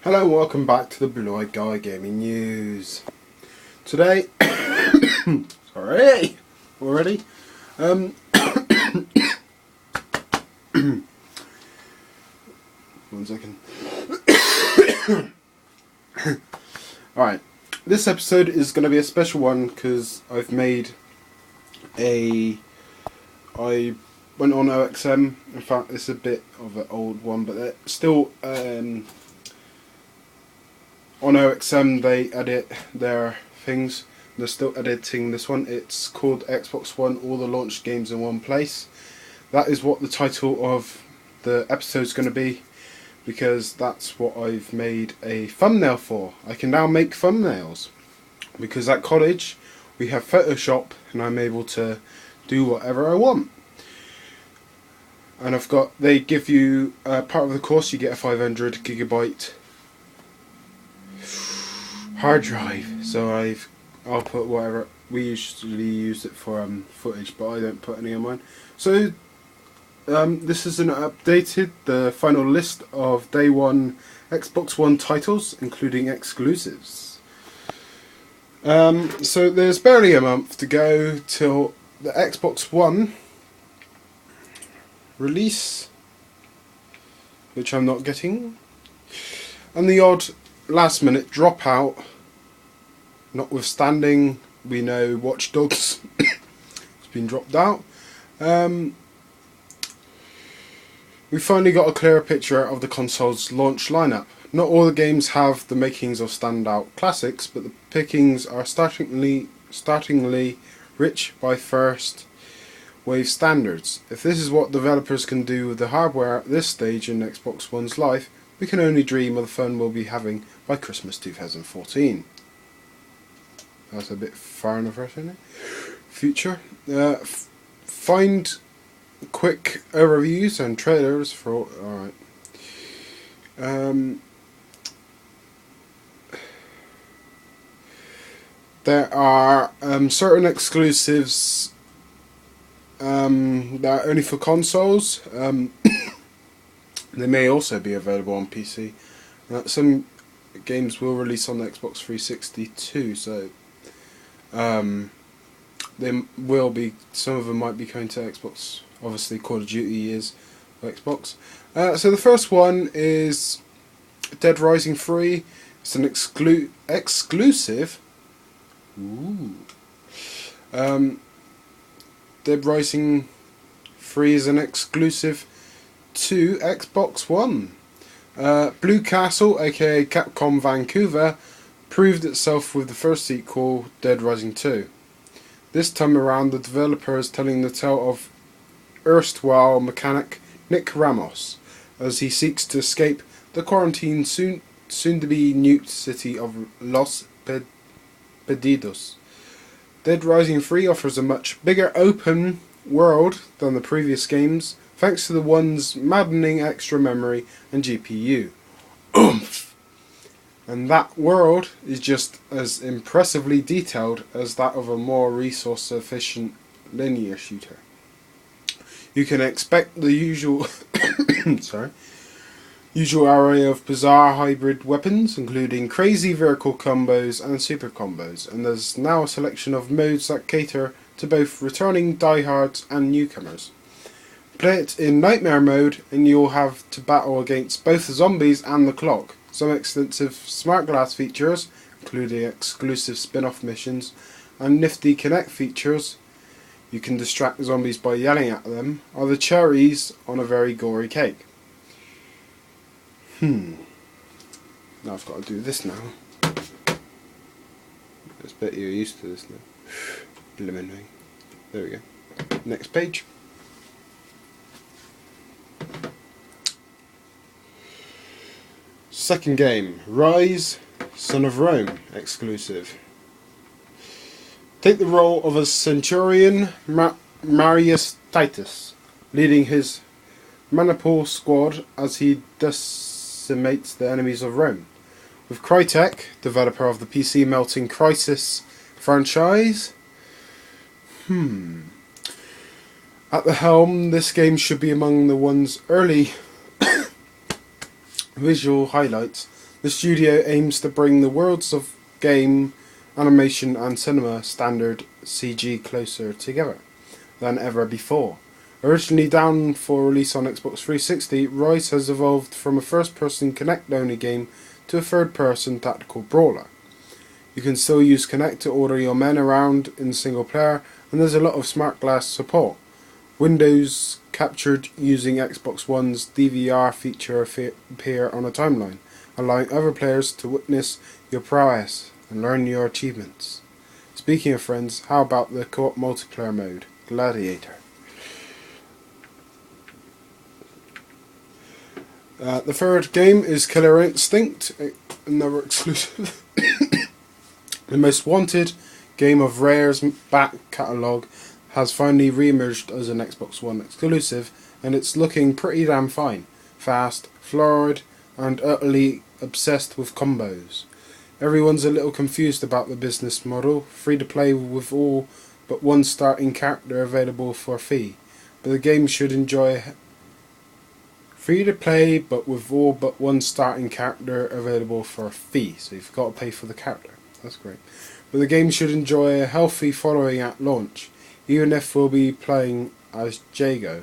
Hello and welcome back to the Blue-Eyed Guy Gaming News. Today, sorry, already. One second. Alright, this episode is going to be a special one because I went on OXM. In fact, it's a bit of an old one, but they're still on OXM. They edit their things. They're still editing this one. It's called Xbox One, all the launch games in one place. That is what the title of the episode is going to be, because that's what I've made a thumbnail for. I can now make thumbnails because at college we have Photoshop and I'm able to do whatever I want. And they give you part of the course, you get a 500 gigabyte hard drive. So I'll put whatever. We usually use it for footage, but I don't put any on mine. So this is an updated, the final list of day one Xbox One titles, including exclusives. So there's barely a month to go till the Xbox One release, which I'm not getting, and the odd last minute dropout. Notwithstanding, we know Watch Dogs has been dropped out. We finally got a clearer picture of the console's launch lineup. Not all the games have the makings of standout classics, but the pickings are startlingly rich by first wave standards. If this is what developers can do with the hardware at this stage in Xbox One's life, we can only dream of the fun we'll be having by Christmas 2014. That's a bit far enough, isn't it? Future. Find quick overviews and trailers for... Alright. There are certain exclusives that are only for consoles. They may also be available on PC. Some games will release on the Xbox 360 too, so there will be, some of them might be coming to Xbox. Obviously Call of Duty is for Xbox. So the first one is Dead Rising 3. It's an exclusive. Ooh. Dead Rising 3 is an exclusive to Xbox One. Blue Castle, aka Capcom Vancouver, proved itself with the first sequel, Dead Rising 2. This time around, the developer is telling the tale of erstwhile mechanic Nick Ramos as he seeks to escape the quarantined, soon to be nuked city of Los Perdidos. Dead Rising 3 offers a much bigger open world than the previous games, thanks to the one's maddening extra memory and GPU. Oomph! And that world is just as impressively detailed as that of a more resource-efficient linear shooter. You can expect the usual usual array of bizarre hybrid weapons, including crazy vehicle combos and super combos, and there's now a selection of modes that cater to both returning diehards and newcomers. Play it in Nightmare mode and you'll have to battle against both the zombies and the clock. Some extensive smart glass features, including exclusive spin-off missions and nifty Kinect features, you can distract zombies by yelling at them, are the cherries on a very gory cake. Now I've got to do this now. I bet you're used to this now. Eliminating. There we go. Next page. Second game, Rise, Son of Rome, exclusive. Take the role of a centurion, Marius Titus, leading his Manipul squad as he decimates the enemies of Rome. With Crytek, developer of the PC melting Crysis franchise, at the helm, this game should be among the one's early visual highlights The studio aims to bring the worlds of game, animation and cinema standard CG closer together than ever before. Originally down for release on Xbox 360, Rise has evolved from a first-person Kinect-only game to a third-person tactical brawler. You can still use Kinect to order your men around in single player, and there's a lot of smart glass support. Windows captured using Xbox One's DVR feature appear on a timeline, allowing other players to witness your prowess and learn your achievements. Speaking of friends, how about the co-op multiplayer mode, Gladiator? The third game is Killer Instinct, another exclusive. The most wanted game of Rare's back catalogue has finally re-emerged as an Xbox One exclusive, and it's looking pretty damn fine. Fast, florid, and utterly obsessed with combos. Everyone's a little confused about the business model, free to play with all but one starting character available for a fee. But the game should enjoy free to play but with all but one starting character available for a fee, so you've got to pay for the character. That's great. But the game should enjoy a healthy following at launch, even if we'll be playing as Jago.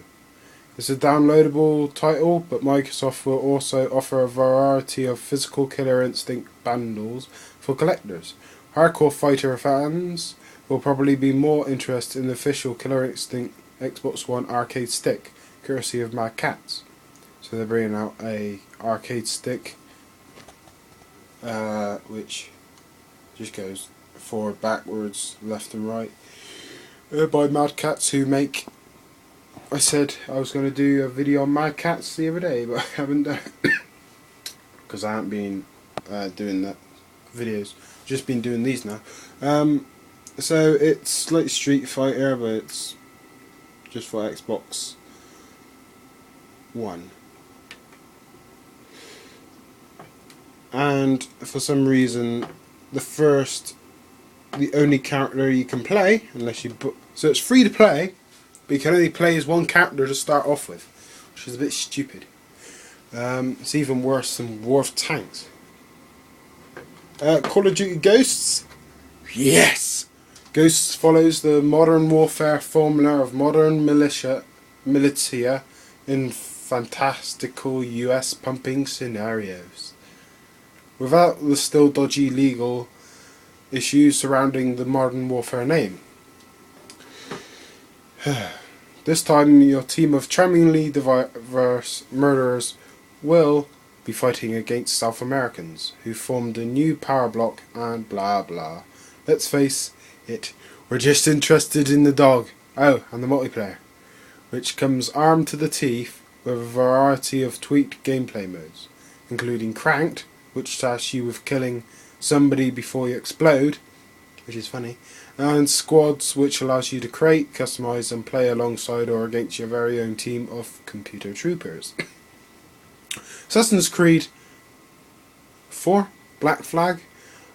It's a downloadable title, but Microsoft will also offer a variety of physical Killer Instinct bundles for collectors. Hardcore fighter fans will probably be more interested in the official Killer Instinct Xbox One arcade stick, courtesy of Mad Catz. So they're bringing out a arcade stick, which just goes forward, backwards, left and right, by Mad Catz, who make... I said I was going to do a video on Mad Catz the other day, but I haven't done it because I haven't been doing that videos. Just been doing these now. So it's like Street Fighter, but it's just for Xbox One. And for some reason, the only character you can play, unless you so it's free to play, but you can only play as one character to start off with, which is a bit stupid. It's even worse than War of Tanks. Call of Duty Ghosts? Yes! Ghosts follows the modern warfare formula of modern militia in fantastical US pumping scenarios, without the still dodgy legal issues surrounding the modern warfare name. This time your team of charmingly diverse murderers will be fighting against South Americans who formed a new power bloc and blah blah. Let's face it, we're just interested in the dog. Oh, and the multiplayer, which comes armed to the teeth with a variety of tweaked gameplay modes, including Cranked, which tasks you with killing somebody before you explode, which is funny, and Squads, which allows you to create, customize and play alongside or against your very own team of computer troopers. Assassin's Creed 4, Black Flag.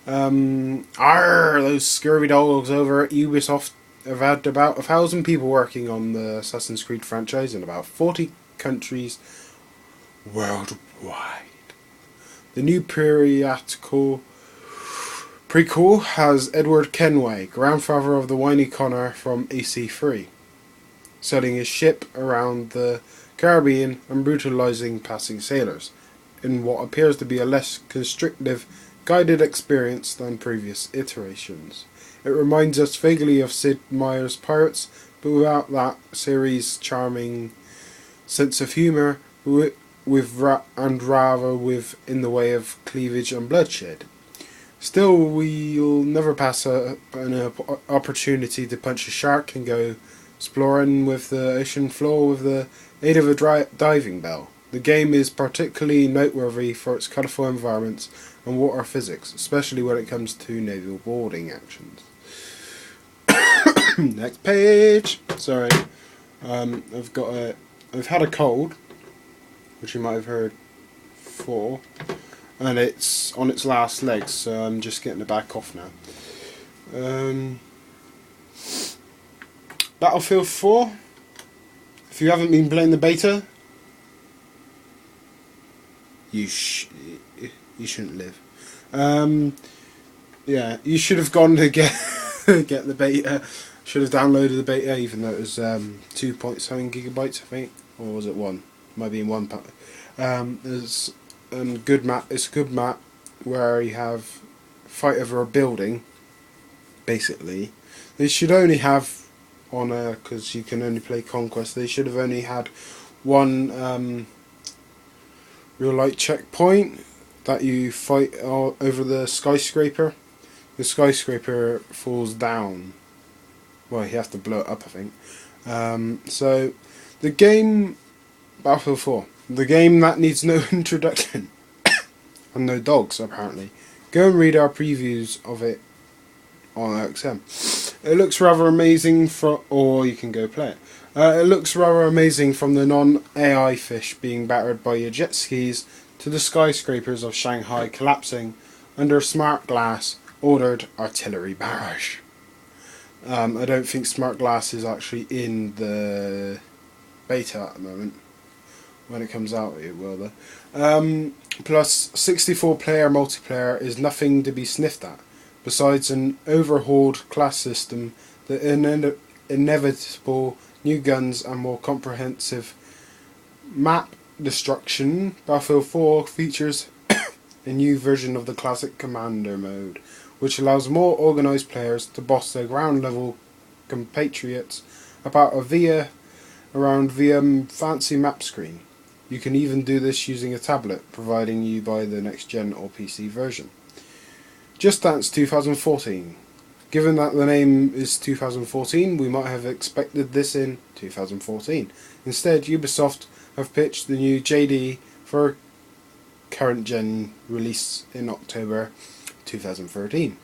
Those scurvy dogs over at Ubisoft have had about 1,000 people working on the Assassin's Creed franchise in about 40 countries worldwide. The new prequel has Edward Kenway, grandfather of the whiny Connor from AC3, sailing his ship around the Caribbean and brutalizing passing sailors in what appears to be a less constrictive guided experience than previous iterations. It reminds us vaguely of Sid Meier's Pirates, but without that series' charming sense of humour, and rather with in the way of cleavage and bloodshed. Still, we'll never pass an opportunity to punch a shark and go exploring with the ocean floor with the aid of a diving bell. The game is particularly noteworthy for its colourful environments and water physics, especially when it comes to naval boarding actions. Next page. Sorry, I've had a cold, which you might have heard before, and it's on its last legs, so I'm just getting it back off now. Battlefield 4. If you haven't been playing the beta, you shouldn't live. Yeah, you should have gone to get get the beta. Should have downloaded the beta, even though it was 2.7 gigabytes, I think, or was it one? Might be in one pack. It's good map. It's a good map where you have fight over a building. Basically, they should only have on because you can only play Conquest. They should have only had one real light checkpoint that you fight over the skyscraper. The skyscraper falls down. Well, you have to blow it up, I think. So, the game Battlefield 4, the game that needs no introduction, and no dogs apparently. Go and read our previews of it on XM. It looks rather amazing or you can go play it. It looks rather amazing, from the non-AI fish being battered by your jet skis to the skyscrapers of Shanghai collapsing under a smart glass ordered artillery barrage. I don't think smart glass is actually in the beta at the moment. When it comes out, it will though. Plus, 64-player multiplayer is nothing to be sniffed at. Besides an overhauled class system, the inevitable new guns and more comprehensive map destruction, Battlefield 4 features a new version of the classic Commander mode, which allows more organised players to boss their ground level compatriots about via fancy map screen. You can even do this using a tablet, providing you buy the next gen or PC version. Just Dance 2014. Given that the name is 2014, we might have expected this in 2014. Instead, Ubisoft have pitched the new JD for current gen release in October 2013,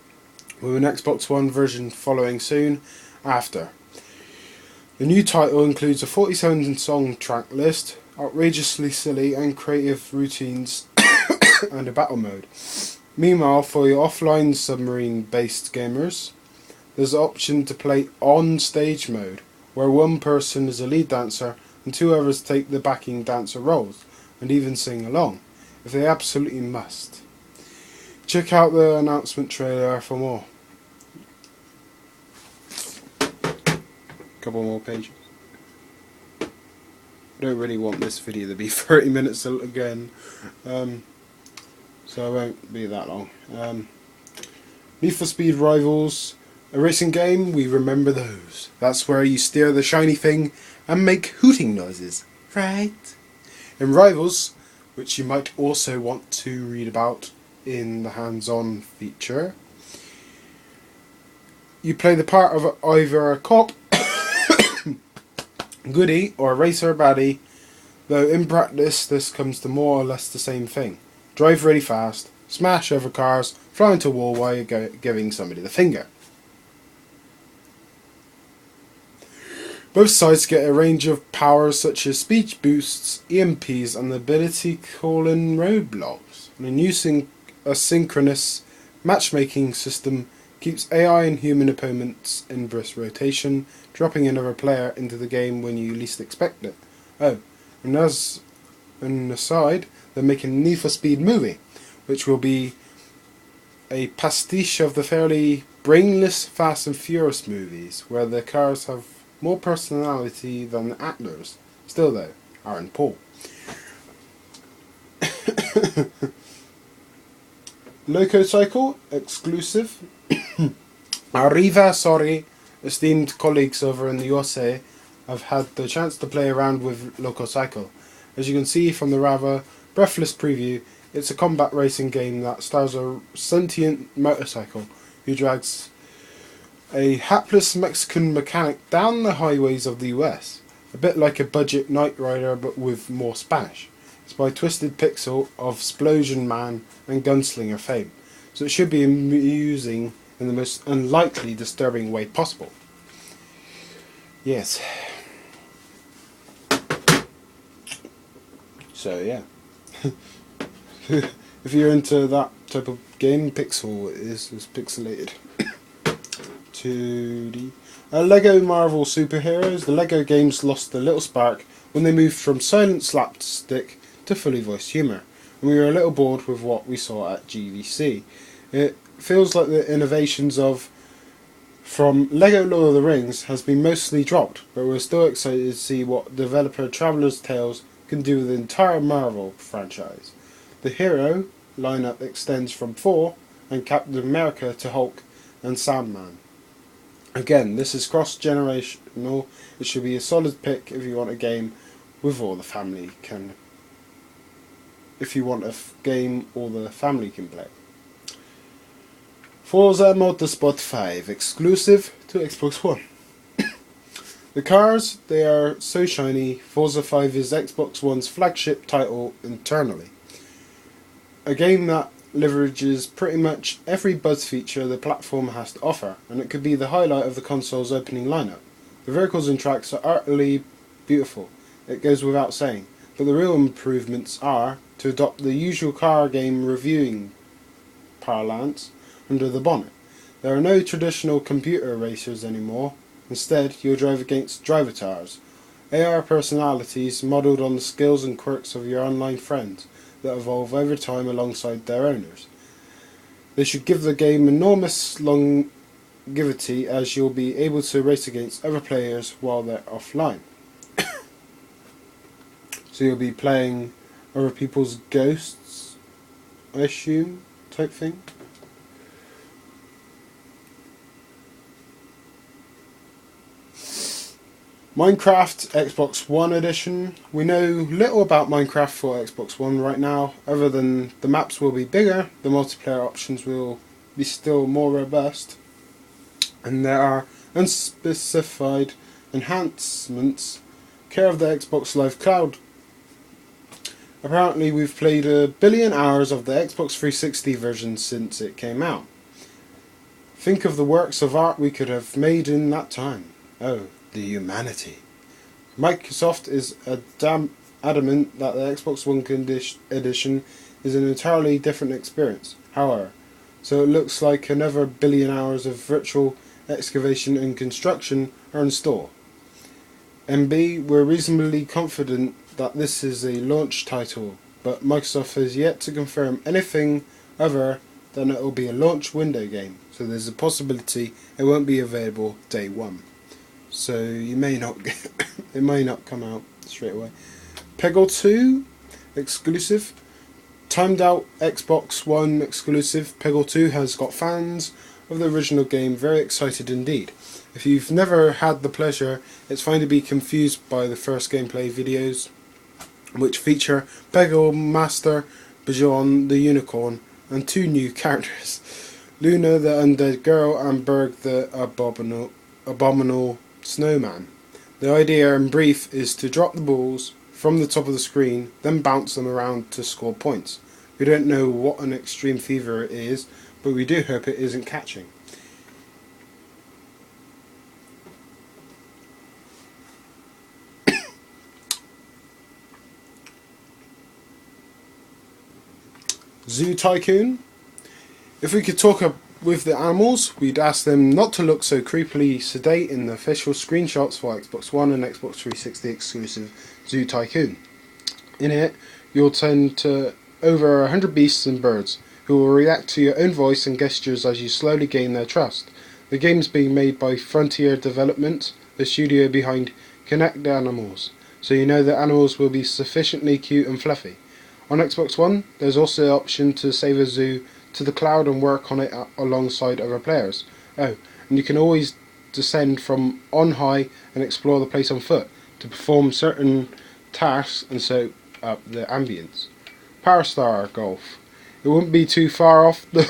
with an Xbox One version following soon after. The new title includes a 47-song track list, outrageously silly and creative routines, and a battle mode. Meanwhile, for your offline submarine-based gamers, there's the option to play on-stage mode, where one person is a lead dancer and two others take the backing dancer roles, and even sing along, if they absolutely must. Check out the announcement trailer for more. Couple more pages. I don't really want this video to be 30 minutes again, so I won't be that long. Need for Speed Rivals, a racing game, we remember those. That's where you steer the shiny thing and make hooting noises, right? In Rivals, which you might also want to read about in the hands-on feature, you play the part of either a cop, goodie, or a racer baddie, though in practice this comes to more or less the same thing. Drive really fast, smash over cars, fly into a wall while you're giving somebody the finger. Both sides get a range of powers such as speed boosts, EMPs, and the ability to call in roadblocks. And a new asynchronous matchmaking system keeps AI and human opponents in brisk rotation, dropping another player into the game when you least expect it. Oh, and as an aside, they're making a Need for Speed movie, which will be a pastiche of the fairly brainless Fast and Furious movies, where the cars have more personality than the actors. Still though, Aaron Paul. Loco Cycle exclusive. Arriva, sorry, esteemed colleagues over in the USA have had the chance to play around with Loco Cycle. As you can see from the rather breathless preview, it's a combat racing game that stars a sentient motorcycle who drags a hapless Mexican mechanic down the highways of the US. A bit like a budget Knight Rider but with more Spanish. It's by Twisted Pixel of Splosion Man and Gunslinger fame, so it should be amusing in the most unlikely disturbing way possible. Yes. So yeah. If you're into that type of game, Pixel is pixelated. 2D. Lego Marvel Superheroes. The Lego games lost a little spark when they moved from silent slapstick to fully voiced humour, and we were a little bored with what we saw at GDC. It feels like the innovations from LEGO Lord of the Rings has been mostly dropped, but we're still excited to see what developer Traveller's Tales can do with the entire Marvel franchise. The hero lineup extends from Thor and Captain America to Hulk and Sandman. Again, this is cross-generational. It should be a solid pick if you want a game with all the family can. If you want a game all the family can play. Forza Motorsport 5, exclusive to Xbox One. The cars, they are so shiny. Forza 5 is Xbox One's flagship title internally. A game that leverages pretty much every buzz feature the platform has to offer, and it could be the highlight of the console's opening lineup. The vehicles and tracks are utterly beautiful, it goes without saying, but the real improvements are to adopt the usual car game reviewing parlance under the bonnet. There are no traditional computer racers anymore. Instead, you'll drive against drivatars, AR personalities modelled on the skills and quirks of your online friends that evolve over time alongside their owners. They should give the game enormous longevity, as you'll be able to race against other players while they're offline. So you'll be playing other people's ghosts, I assume, type thing. Minecraft Xbox One Edition. We know little about Minecraft for Xbox One right now, other than the maps will be bigger, the multiplayer options will be still more robust, and there are unspecified enhancements care of the Xbox Live Cloud. Apparently we've played 1 billion hours of the Xbox 360 version since it came out. Think of the works of art we could have made in that time. Oh, the humanity. Microsoft is adamant that the Xbox One Edition is an entirely different experience, however, so it looks like another 1 billion hours of virtual excavation and construction are in store. MB, we're reasonably confident that this is a launch title, but Microsoft has yet to confirm anything other than it will be a launch window game, so there's a possibility it won't be available day one. So you may not get it may not come out straight away. Peggle II exclusive. Timed out Xbox One exclusive. Peggle II has got fans of the original game very excited indeed. If you've never had the pleasure, it's fine to be confused by the first gameplay videos, which feature Peggle Master, Bajon the Unicorn, and 2 new characters, Luna the Undead Girl and Berg the Abominable Snowman. The idea in brief is to drop the balls from the top of the screen, then bounce them around to score points. We don't know what an extreme fever it is, but we do hope it isn't catching. Zoo Tycoon. If we could talk with the animals, we'd ask them not to look so creepily sedate in the official screenshots for Xbox One and Xbox 360 exclusive Zoo Tycoon. In it, you'll tend to over 100 beasts and birds, who will react to your own voice and gestures as you slowly gain their trust. The game's being made by Frontier Development, the studio behind Connect Animals, so you know the animals will be sufficiently cute and fluffy. On Xbox One, there's also the option to save a zoo to the cloud and work on it alongside other players. Oh, and you can always descend from on high and explore the place on foot to perform certain tasks and soak up the ambience. Powerstar Golf. It wouldn't be too far off the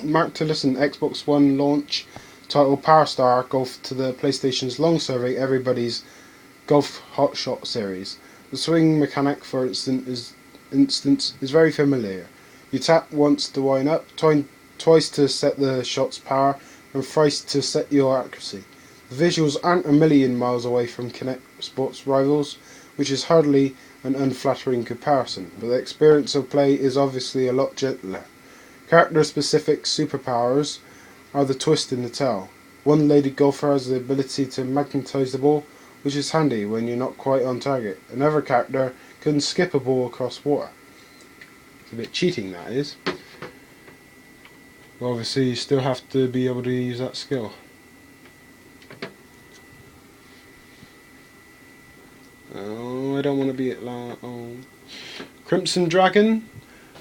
mark to listen Xbox One launch title Powerstar Golf to the PlayStation's long-serving Everybody's Golf Hotshot series. The swing mechanic, for instance, is very familiar. You tap once to wind up, twice to set the shot's power, and thrice to set your accuracy. The visuals aren't a million miles away from Kinect Sports rivals, which is hardly an unflattering comparison, but the experience of play is obviously a lot gentler. Character-specific superpowers are the twist in the tail. One lady golfer has the ability to magnetise the ball, which is handy when you're not quite on target. Another character can skip a ball across water. It's a bit cheating, that is. But obviously you still have to be able to use that skill. Oh, I don't want to be at Crimson Dragon,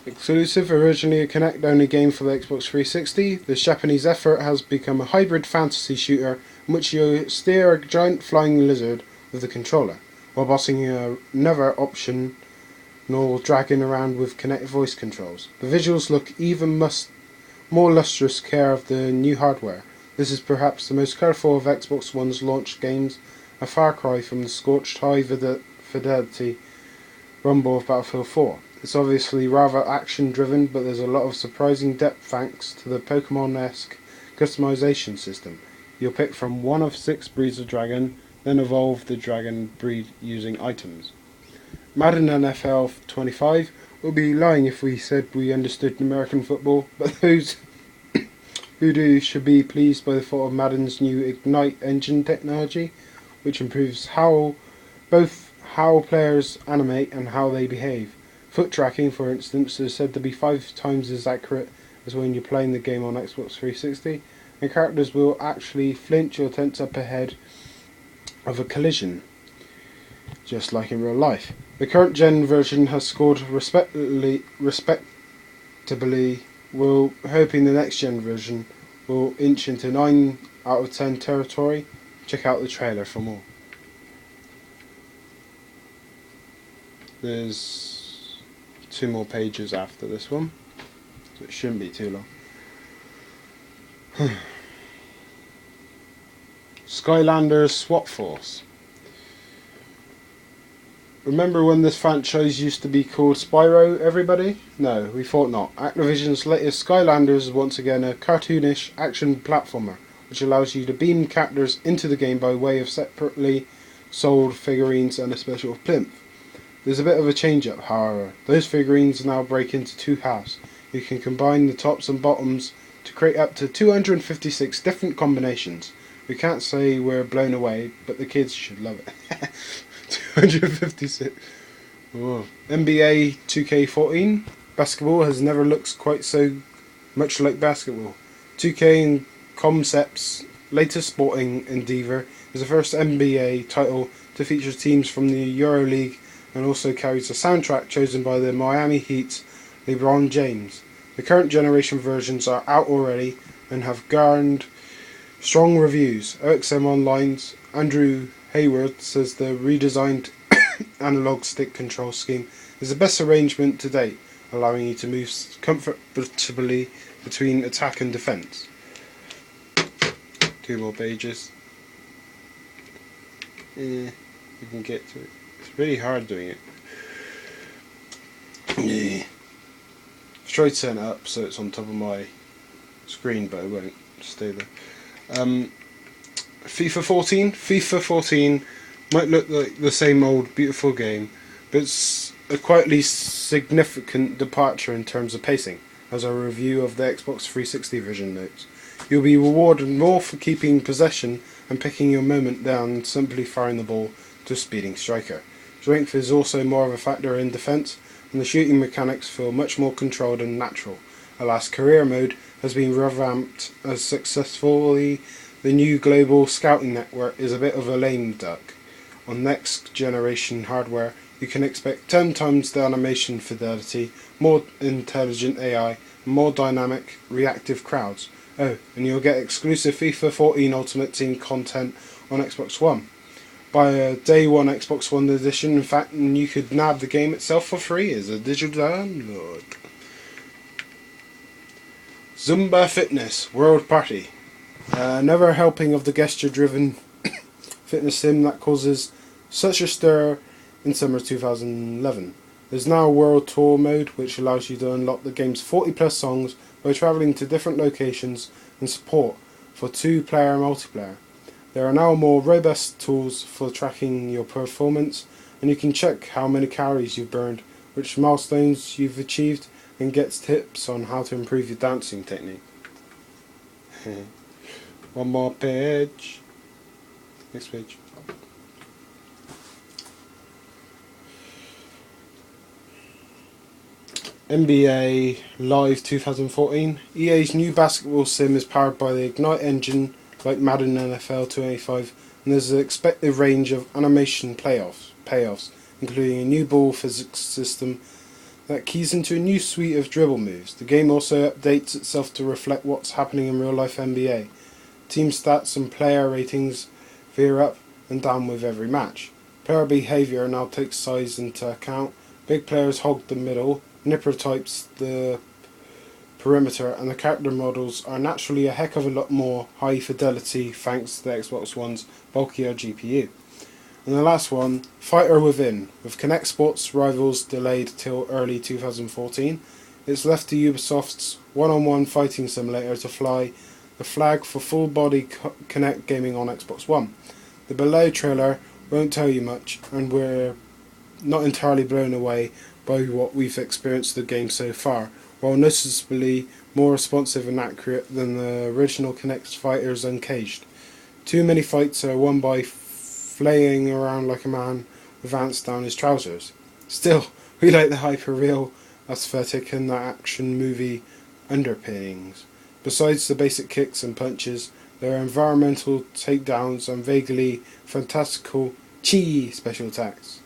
exclusive, originally a Kinect-only game for the Xbox 360. This Japanese effort has become a hybrid fantasy shooter in which you steer a giant flying lizard with the controller, while bossing another optional dragon around with Kinect voice controls. The visuals look even more lustrous care of the new hardware. This is perhaps the most colourful of Xbox One's launch games, a far cry from the scorched high fidelity rumble of Battlefield 4. It's obviously rather action driven, but there's a lot of surprising depth thanks to the Pokemon-esque customization system. You'll pick from one of 6 breeds of dragon, then evolve the dragon breed using items. Madden NFL 25 would be lying if we said we understood American football, but those who do should be pleased by the thought of Madden's new Ignite engine technology, which improves both how players animate and how they behave. Foot tracking, for instance, is said to be 5 times as accurate as when you're playing the game on Xbox 360, and characters will actually flinch or tense up ahead of a collision, just like in real life. The current gen version has scored respectably, we're hoping the next gen version will inch into 9 out of 10 territory. Check out the trailer for more. There's 2 more pages after this one, so it shouldn't be too long. Skylanders Swap Force. Remember when this franchise used to be called Spyro, everybody? No, we thought not. Activision's latest Skylanders is once again a cartoonish action platformer, which allows you to beam characters into the game by way of separately sold figurines and a special plinth. There's a bit of a change up, however. Those figurines now break into 2 halves. You can combine the tops and bottoms to create up to 256 different combinations. We can't say we're blown away, but the kids should love it. 256. Whoa. NBA 2K14. Basketball has never looked quite so much like basketball. 2K and Concept's latest sporting endeavour is the first NBA title to feature teams from the EuroLeague, and also carries a soundtrack chosen by the Miami Heat's LeBron James. The current generation versions are out already and have garnered strong reviews. OXM Online's Andrew Hayward says the redesigned analog stick control scheme is the best arrangement to date, allowing you to move comfortably between attack and defense. 2 more pages. You can get to it. It's really hard doing it. Yeah. Try to turn it up so it's on top of my screen, but it won't stay there. FIFA 14. FIFA 14 might look like the same old beautiful game, but it's a quietly significant departure in terms of pacing, as our review of the Xbox 360 version notes. You'll be rewarded more for keeping possession and picking your moment than simply firing the ball to a speeding striker. Strength is also more of a factor in defence, and the shooting mechanics feel much more controlled and natural. Alas, career mode has been revamped as successfully. The new global scouting network is a bit of a lame duck. On next generation hardware, you can expect 10 times the animation fidelity, more intelligent AI, and more dynamic, reactive crowds. Oh, and you'll get exclusive FIFA 14 Ultimate Team content on Xbox One. Buy a Day 1 Xbox One edition, in fact, and you could nab the game itself for free as a digital download. Zumba Fitness World Party. Another helping of the gesture-driven fitness sim that causes such a stir in summer 2011. There's now a World Tour mode, which allows you to unlock the game's 40+ songs by travelling to different locations, and support for 2-player multiplayer. There are now more robust tools for tracking your performance, and you can check how many calories you've burned, which milestones you've achieved, and gets tips on how to improve your dancing technique. 1 more page. Next page. NBA Live 2014. EA's new basketball sim is powered by the Ignite engine like Madden NFL 25, and there's an expected range of animation payoffs, including a new ball physics system that keys into a new suite of dribble moves. The game also updates itself to reflect what's happening in real life NBA. Team stats and player ratings veer up and down with every match. Player behaviour now takes size into account. Big players hog the middle, nipper types the perimeter, and the character models are naturally a heck of a lot more high fidelity thanks to the Xbox One's bulkier GPU. And the last one, Fighter Within. With Kinect Sports Rivals delayed till early 2014, it's left to Ubisoft's one-on-one fighting simulator to fly the flag for full-body Kinect gaming on Xbox One. The below trailer won't tell you much, and we're not entirely blown away by what we've experienced of the game so far, while noticeably more responsive and accurate than the original Kinect fighters Uncaged. Too many fights are won by flaying around like a man with ants down his trousers. Still, we like the hyper-real aesthetic and the action movie underpinnings. Besides the basic kicks and punches, there are environmental takedowns and vaguely fantastical chi special attacks.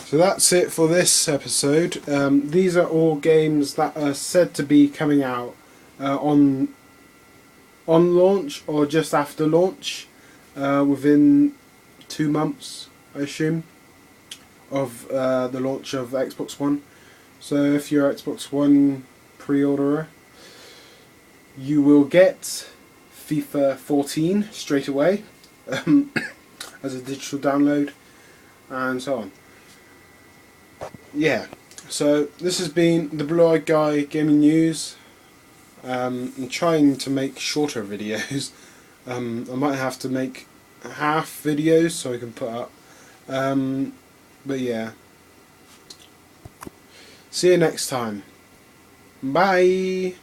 So that's it for this episode. These are all games that are said to be coming out on launch or just after launch, within 2 months, I assume, of the launch of Xbox One. So if you're Xbox One pre-orderer, you will get FIFA 14 straight away as a digital download, and so on. Yeah, so this has been the Blue-Eyed Guy Gaming News. I'm trying to make shorter videos. I might have to make half videos so I can put up. But yeah. See you next time. Bye.